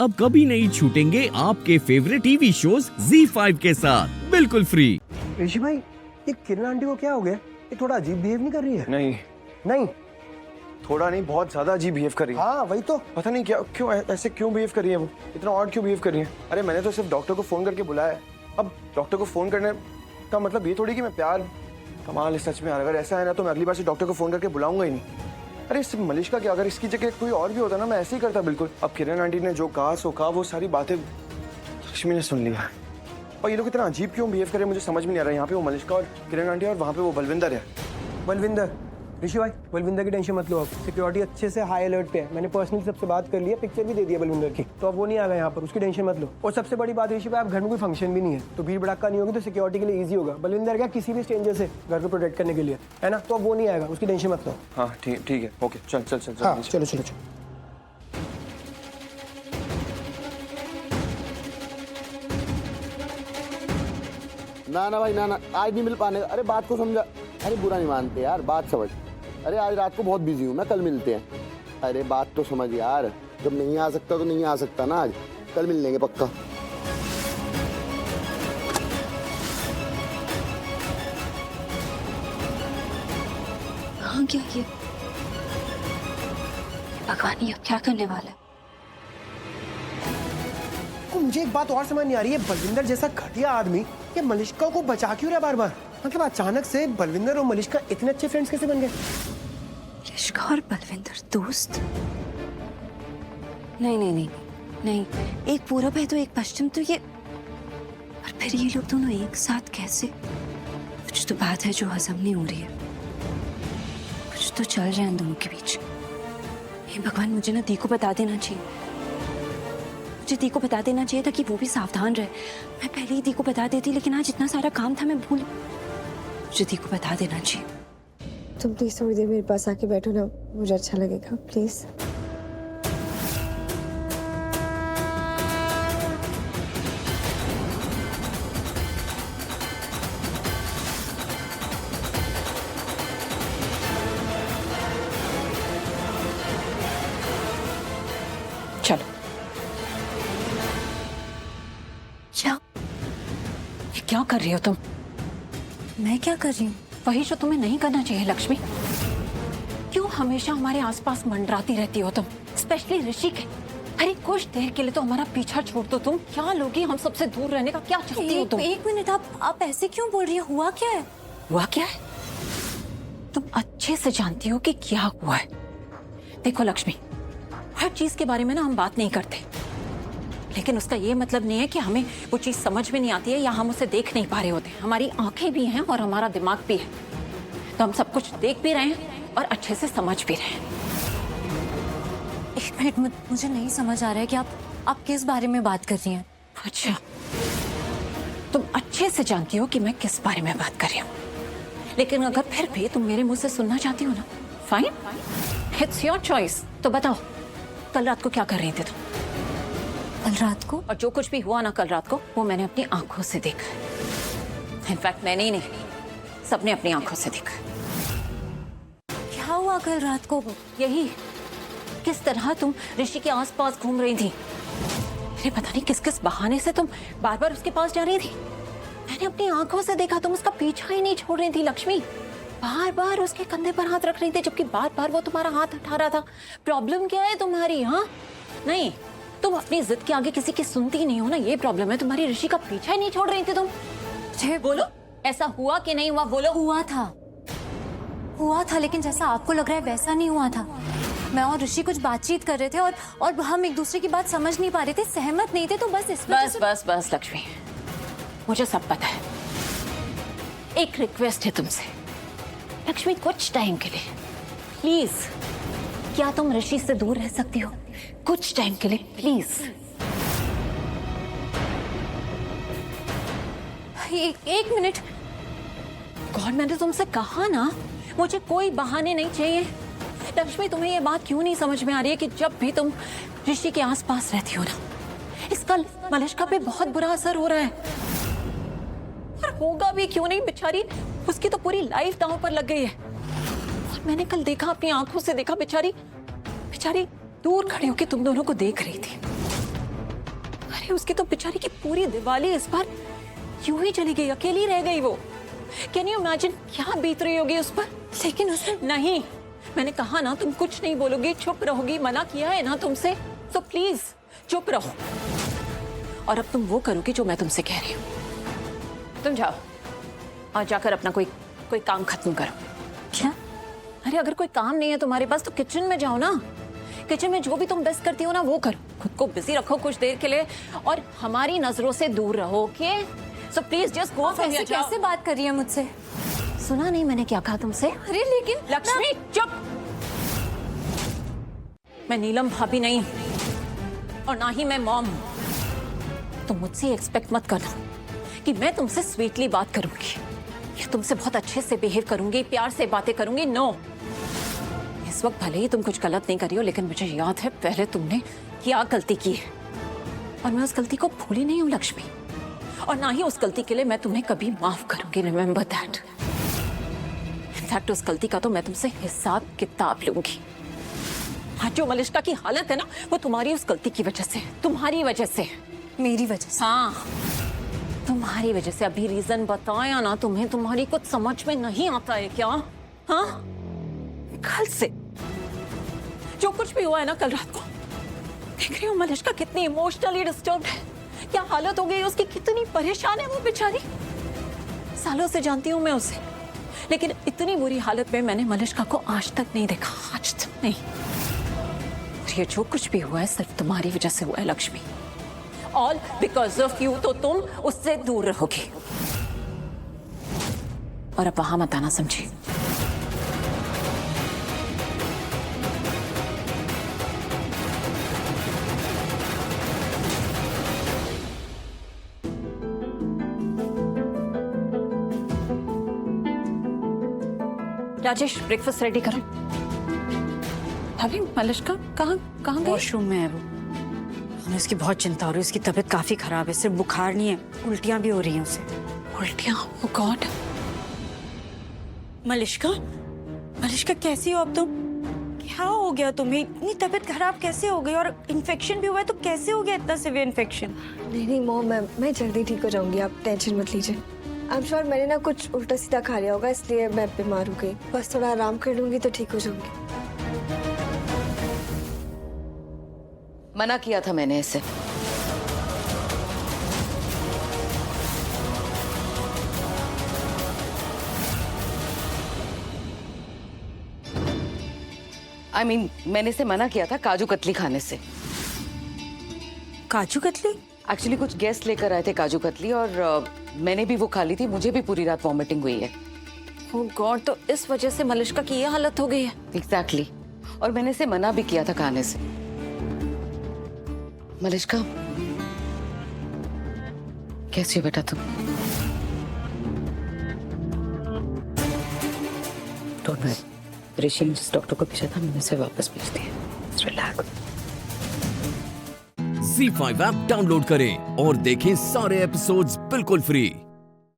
अब कभी नहीं छूटेंगे आपके फेवरेट टीवी शोज ZEE5 के साथ बिल्कुल फ्री। ऋषि भाई, ये किरण आंटी को क्या हो गया? ये थोड़ा अजीब बिहेव नहीं कर रही है? नहीं, नहीं, थोड़ा नहीं, बहुत ज्यादा अजीब बिहेव कर रही है। हाँ वही तो। पता नहीं क्या, क्यों ऐसे क्यों बिहेव कर रही है वो, इतना ऑड क्यों बिहेव कर रही है। अरे मैंने तो सिर्फ डॉक्टर को फोन करके बुलाया है। अब डॉक्टर को फोन करने का मतलब ये थोड़ी कि मैं प्यार, कमाल है सच में यार। अगर ऐसा है ना तो मैं अगली बार से डॉक्टर को फोन करके बुलाऊंगा ही नहीं। अरे सिर्फ मलिश्का क्या, अगर इसकी जगह कोई और भी होता ना मैं ऐसे ही करता बिल्कुल। अब किरण आंटी ने जो कहा सो कहा, वो सारी बातें लक्ष्मी ने सुन लिया। और ये लोग इतना अजीब क्यों बिहेव करे मुझे समझ में नहीं आ रहा है। यहाँ पे वो मलिश्का और किरण आंटी और वहाँ पे वो बलविंदर है। बलविंदर, ऋषि भाई बलविंदर की टेंशन मत लो। अब सिक्योरिटी अच्छे से हाई अलर्ट पे है। मैंने पर्सनली सबसे बात कर ली है, पिक्चर भी दे दिया बलविंदर की, तो अब वो नहीं आ गया यहाँ पर, उसकी टेंशन मत लो। और सबसे बड़ी बात ऋषि भाई, आप घर में कोई फंक्शन भी नहीं है तो भीड़ भड़ाका नहीं होगी, तो सिक्योरिटी के लिए ईजी होगा। बलविंदर क्या किसी भी स्ट्रेंजर से घर को प्रोटेक्ट करने के लिए, है ना? तो अब वो नहीं आएगा, उसकी टेंशन मत लो। हाँ ठीक है, ओके चल चल चल हाँ चलो चलो चलो। ना भाई ना, आज नहीं मिल पाने। अरे बात को समझा। अरे बुरा नहीं मानते यार, बात समझ। अरे आज रात को बहुत बिजी हूँ मैं, कल मिलते हैं। अरे बात तो समझ यार, जब नहीं आ सकता तो नहीं आ सकता ना आज, कल मिल लेंगे पक्का। हाँ क्या ये भगवान, ये अब क्या करने वाला है? तो मुझे एक बात और समझ नहीं आ रही है, बलविंदर जैसा घटिया आदमी ये मलिश्का को बचा क्यों रहा बार बार? मतलब अचानक से बलविंदर और मलिश्का इतने अच्छे फ्रेंड्स कैसे बन गए? मलिश्का और बलविंदर दोस्त? नहीं नहीं नहीं नहीं, एक पूरब है तो एक पश्चिम, तो ये और फिर ये लोग दोनों एक साथ कैसे? कुछ तो बात है जो हजम नहीं हो रही है, कुछ तो चल रहा है इन दोनों के बीच। हे भगवान, मुझे ना दी को बता देना चाहिए, मुझे दी को बता देना चाहिए था कि वो भी सावधान रहे। मैं पहले ही दी को बता देती, लेकिन आज इतना सारा काम था मैं भूल। मुझे दी को बता देना चाहिए। तुम प्लीज थोड़ी देर मेरे पास आके बैठो ना, मुझे अच्छा लगेगा प्लीज। चलो। क्या? ये क्या कर रही हो तुम? मैं क्या कर रही हूँ? वही जो तुम्हें नहीं करना चाहिए लक्ष्मी। क्यों हमेशा हमारे आसपास मंडराती रहती हो तुम, स्पेशली ऋषि के? अरे कुछ देर के लिए तो हमारा पीछा छोड़ दो तुम। क्या लोगी हम सबसे दूर रहने का, क्या चाहती हो तुम? एक मिनट, आप ऐसे क्यों बोल रही हो? हुआ क्या है? हुआ क्या है? तुम अच्छे से जानती हो कि क्या हुआ है। देखो लक्ष्मी, हर चीज के बारे में ना हम बात नहीं करते, लेकिन उसका ये मतलब नहीं है कि हमें वो चीज समझ में नहीं आती है या हम उसे देख नहीं पा रहे होते। हमारी आंखें भी हैं और हमारा दिमाग भी है, तो हम सब कुछ देख भी रहे हैं और अच्छे से समझ भी रहे हैं। एक मिनट, मुझे नहीं समझ आ रहा है कि आप किस बारे में बात कर रही हैं। अच्छा, तुम अच्छे से जानती हो कि मैं किस बारे में बात कर रही हूँ, लेकिन अगर फिर भी तुम मेरे मुंह से सुनना चाहती हो ना, फाइन, इट्स योर चॉइस। तो बताओ, कल रात को क्या कर रही थी तुम? कल रात को? और जो कुछ भी हुआ ना कल रात को, वो मैंने अपनी आंखों से देखा। इनफैक्ट मैंने ही नहीं, सबने अपनी आंखों से देखा। क्या हुआ कल रात को? यही, किस तरह तुम ऋषि के आसपास घूम रही थी। अरे पता नहीं किस किस बहाने से तुम बार बार उसके पास जा रही थी। मैंने अपनी आंखों से देखा, तुम उसका पीछा ही नहीं छोड़ रही थी लक्ष्मी। बार बार उसके कंधे पर हाथ रख रही थी, जबकि बार बार वो तुम्हारा हाथ हटा रहा था। प्रॉब्लम क्या है तुम्हारी? हाँ नहीं, तुम अपनी जिद के आगे किसी की सुनती नहीं हो ना, ये प्रॉब्लम है तुम्हारी। ऋषि का पीछा ही नहीं छोड़ रही थी तुम। बोलो, ऐसा हुआ कि नहीं हुआ? बोलो। हुआ था, लेकिन जैसा आपको लग रहा है वैसा नहीं हुआ था। मैं और ऋषि कुछ बातचीत कर रहे थे और हम एक दूसरे की बात समझ नहीं पा रहे थे, सहमत नहीं थे, तो बस इस वजह से। बस लक्ष्मी, मुझे सब पता है। एक रिक्वेस्ट है तुमसे लक्ष्मी, कुछ टाइम के लिए प्लीज, क्या तुम ऋषि से दूर रह सकती हो कुछ टाइम के लिए प्लीज? एक मिनट। गॉड, मैंने तुमसे कहा ना, मुझे कोई बहाने नहीं चाहिए। लक्ष्मी, तुम्हें ये बात क्यों नहीं समझ में आ रही है कि जब भी तुम ऋषि के आसपास रहती हो ना, इसका मलिश्का पे बहुत बुरा असर हो रहा है। और होगा भी क्यों नहीं, बेचारी, उसकी तो पूरी लाइफ दांव पर लग गई है। और मैंने कल देखा, अपनी आंखों से देखा, बेचारी दूर खड़ी होकर तुम दोनों को देख रही थी। अरे उसकी तो बेचारी की पूरी दिवाली इस बार यूं ही चली गई, अकेली रह गई वो। कैन यू इमेजिन क्या बीत रही होगी उस पर? लेकिन उसने नहीं, मैंने कहा ना तुम कुछ नहीं बोलोगी, चुप रहोगी, मना किया है ना तुमसे, तो प्लीज चुप रहो। और अब तुम वो करोगी जो मैं तुमसे कह रही हूँ। तुम जाओ और जाकर अपना कोई काम खत्म करो। क्या? अरे अगर कोई काम नहीं है तुम्हारे पास तो किचन में जाओ ना। किचन में जो भी तुम बेस्ट करती हो ना वो करो, खुद को बिजी रखो कुछ देर के लिए और हमारी नजरों से दूर रहो। Okay? So please just go from here. कैसे बात कर रही है मुझसे? सुना नहीं मैंने क्या कहा तुमसे? अरे लेकिन लक्ष्मी चुप। मैं नीलम भाभी नहीं और ना ही मैं मॉम। तुम मुझसे एक्सपेक्ट मत करना कि मैं तुमसे स्वीटली बात करूंगी या तुमसे बहुत अच्छे से बिहेव करूंगी, प्यार से बातें करूंगी। नो, इस वक्त भले ही तुम कुछ गलत नहीं कर रही हो, लेकिन मुझे याद है पहले तुमने क्या गलती की है और मैं उस गलती को भूली नहीं हूँ लक्ष्मी, और ना ही उस गलती के लिए मैं तुम्हें कभी माफ करूंगी। Remember that. इनफैक्ट उस गलती का तो मैं तुमसे हिसाब किताब लूंगी। आज जो मलिष्का की हालत है ना वो तुम्हारी उस गलती की वजह से, तुम्हारी वजह से। मेरी वजह से? हाँ, तुम्हारी वजह से। अभी रीजन बताया ना तुम्हें, तुम्हारी कुछ समझ में नहीं आता है क्या? हाँ, कल से जो कुछ भी हुआ है ना कल रात को, देख रही हूँ मलिष्का कितनी इमोशनली डिस्टर्ब्ड है, क्या हालत हो गई उसकी, कितनी परेशान है वो बेचारी। सालों से जानती हूँ मैं उसे, लेकिन इतनी बुरी हालत में मैंने मलिष्का को आज तक नहीं देखा, आज तक नहीं। ये जो कुछ भी हुआ है सिर्फ तुम्हारी वजह से हुआ है Lakshmi. All because of you. तो तुम उससे दूर रहोगी और अब वहां मत आना, समझी? राजेश ब्रेकफास्ट रेडी करो। अभी मलिष्का कहाँ गई? वॉशरूम में है वो। हमें उसकी बहुत चिंता हो रही है, उसकी तबीयत काफी खराब है, सिर्फ बुखार नहीं है, उल्टियां भी हो रही हैं उसे। उल्टियां? ओह गॉड। मलिष्का, मलिष्का कैसी हो अब तुम? क्या हो गया तुम्हें? इतनी तबीयत खराब कैसे हो गई? और इन्फेक्शन भी हुआ है तो कैसे हो गया इतना सीवियर इन्फेक्शन? नहीं मॉम, मैं जल्दी ठीक हो जाऊंगी, आप टेंशन मत लीजिए। आई एम श्योर मैंने ना कुछ उल्टा सीधा खा लिया होगा, इसलिए मैं बीमार हो गई। बस थोड़ा आराम कर लूंगी तो ठीक हो जाऊंगी। मना किया था मैंने इसे। मैंने इसे मना किया था काजू कतली खाने से। काजू कतली? एक्चुअली कुछ गेस्ट लेकर आए थे काजू कतली और मैंने भी वो खा ली थी, मुझे भी पूरी रात वॉमिटिंग हुई है। ओह गॉड, तो इस वजह से मलिष्का की ये हालत हो गई है? एग्जैक्टली। और मैंने इसे मना भी किया था खाने से। मलिष्का कैसी हो बेटा तुम? डोंट वरी, ऋषि ने जिस डॉक्टर को भेजा था मैंने इसे वापस भेज दिया। रिलैक्स। Z5 ऐप डाउनलोड करें और देखें सारे एपिसोड्स बिल्कुल फ्री।